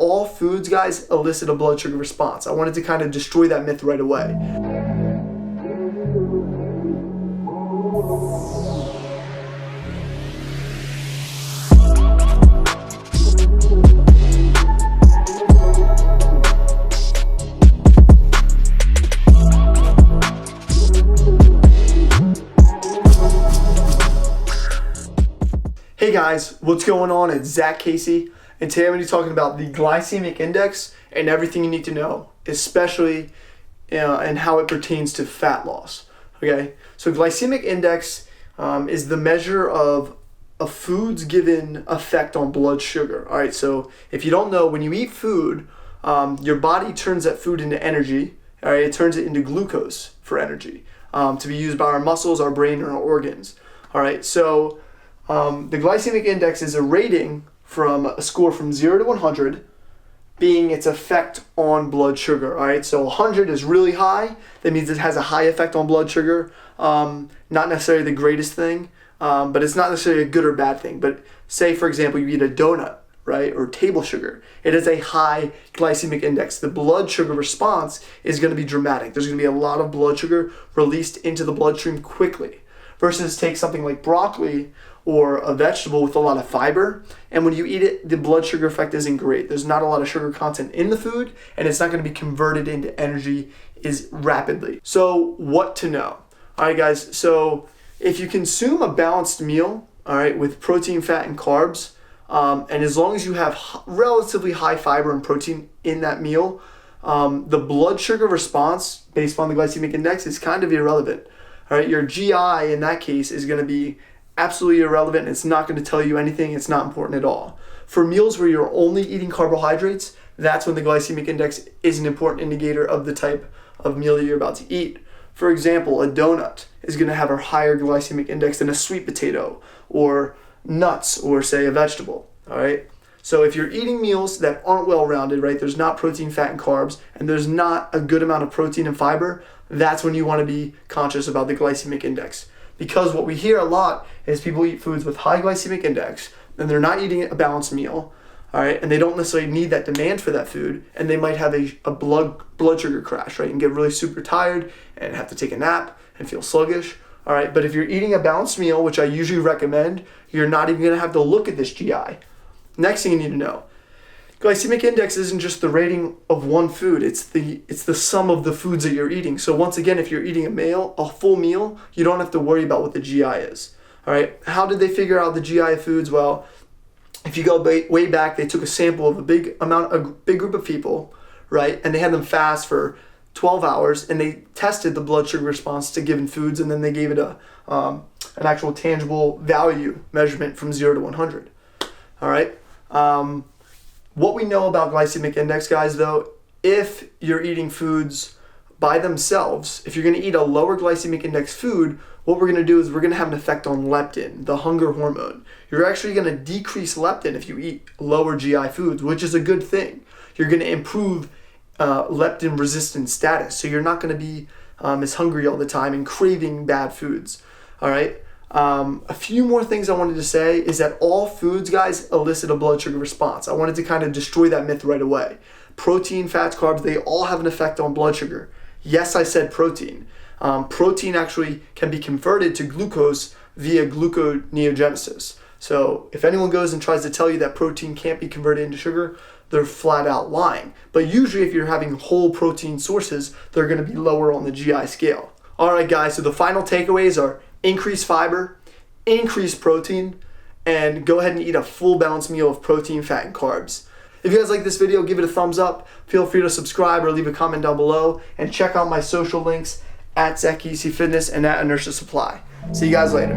all foods, guys, elicit a blood sugar response. I wanted to kind of destroy that myth right away. Hey guys, what's going on? It's Zach Casey, and today I'm going to be talking about the glycemic index and everything you need to know, especially and how it pertains to fat loss. Okay, so glycemic index is the measure of a food's given effect on blood sugar. All right, so if you don't know, when you eat food, your body turns that food into energy. All right, it turns it into glucose for energy to be used by our muscles, our brain, and our organs. All right, so the glycemic index is a rating from a score from 0 to 100 being its effect on blood sugar. All right, so 100 is really high. That means it has a high effect on blood sugar. Not necessarily the greatest thing, but it's not necessarily a good or bad thing. But say, for example, you eat a donut, right, or table sugar. It has a high glycemic index. The blood sugar response is going to be dramatic. There's going to be a lot of blood sugar released into the bloodstream quickly. Versus take something like broccoli or a vegetable with a lot of fiber, and when you eat it, the blood sugar effect isn't great. There's not a lot of sugar content in the food, and it's not going to be converted into energy as rapidly. So what to know? All right, guys, so if you consume a balanced meal, all right, with protein, fat, and carbs, and as long as you have relatively high fiber and protein in that meal, the blood sugar response based on the glycemic index is kind of irrelevant. All right, your GI in that case is going to be absolutely irrelevant. It's not going to tell you anything. It's not important at all. For meals where you're only eating carbohydrates, that's when the glycemic index is an important indicator of the type of meal that you're about to eat. For example, a donut is going to have a higher glycemic index than a sweet potato or nuts or, say, a vegetable. All right. So if you're eating meals that aren't well-rounded, right, there's not protein, fat, and carbs, and there's not a good amount of protein and fiber, that's when you want to be conscious about the glycemic index. Because what we hear a lot is people eat foods with high glycemic index, and they're not eating a balanced meal, all right, and they don't necessarily need that demand for that food, and they might have a blood sugar crash, right, and get really super tired and have to take a nap and feel sluggish, all right. But if you're eating a balanced meal, which I usually recommend, you're not even going to have to look at this GI. Next thing you need to know, glycemic index isn't just the rating of one food, it's the sum of the foods that you're eating. So once again, if you're eating a full meal, you don't have to worry about what the GI is. All right, how did they figure out the GI foods? Well, if you go way back, they took a sample of a big group of people, right, and they had them fast for 12 hours, and they tested the blood sugar response to given foods, and then they gave it an actual tangible value measurement from 0 to 100. All right. What we know about glycemic index, guys, though, if you're eating foods by themselves, if you're going to eat a lower glycemic index food, what we're going to do is we're going to have an effect on leptin, the hunger hormone. You're actually going to decrease leptin if you eat lower GI foods, which is a good thing. You're going to improve leptin resistant status, so you're not going to be as hungry all the time and craving bad foods. All right. A few more things I wanted to say is that all foods, guys, elicit a blood sugar response. I wanted to kind of destroy that myth right away. Protein, fats, carbs, they all have an effect on blood sugar. Yes, I said protein. Protein actually can be converted to glucose via gluconeogenesis. So if anyone goes and tries to tell you that protein can't be converted into sugar, they're flat out lying. But usually if you're having whole protein sources, they're going to be lower on the GI scale. All right, guys, so the final takeaways are increase fiber, increase protein, and go ahead and eat a full balanced meal of protein, fat, and carbs. If you guys like this video, give it a thumbs up. Feel free to subscribe or leave a comment down below, and check out my social links at Zach Casey Fitness and at Inertia Supply. See you guys later.